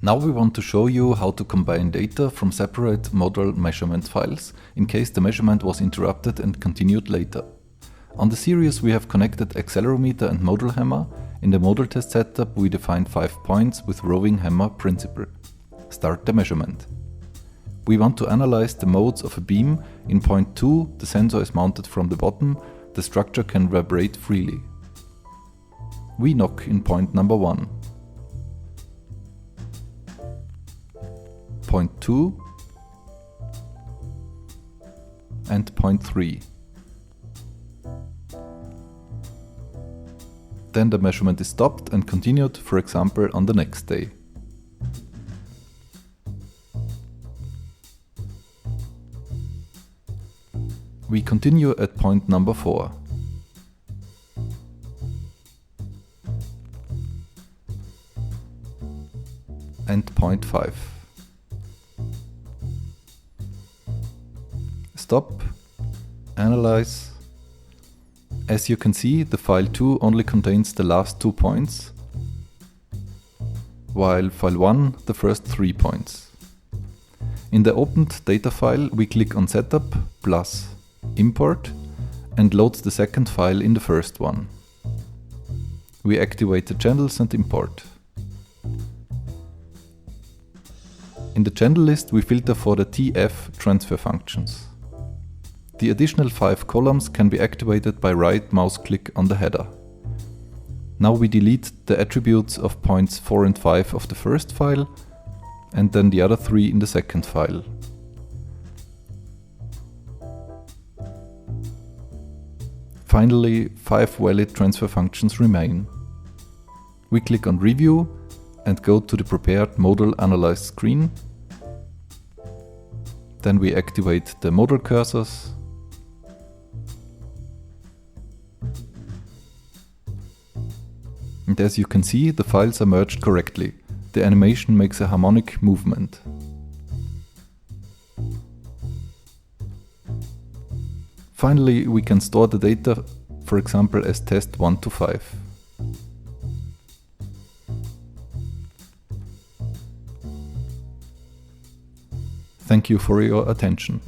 Now we want to show you how to combine data from separate modal measurement files in case the measurement was interrupted and continued later. On the series we have connected accelerometer and modal hammer. In the modal test setup we define 5 points with roving hammer principle. Start the measurement. We want to analyze the modes of a beam. In point 2 the sensor is mounted from the bottom, the structure can vibrate freely. We knock in point number 1. Point 2 and point 3. Then the measurement is stopped and continued, for example, on the next day. We continue at point number 4. And point 5. Stop, analyze. As you can see, the file 2 only contains the last 2 points, while file 1 the first 3 points. In the opened data file we click on Setup plus Import and load the second file in the first one. We activate the channels and import. In the channel list we filter for the TF transfer functions. The additional 5 columns can be activated by right mouse click on the header. Now we delete the attributes of points 4 and 5 of the first file and then the other 3 in the second file. Finally, 5 valid transfer functions remain. We click on Review and go to the prepared modal analyzed screen. Then we activate the modal cursors. And as you can see, the files are merged correctly. The animation makes a harmonic movement. Finally, we can store the data, for example, as test 1 to 5. Thank you for your attention.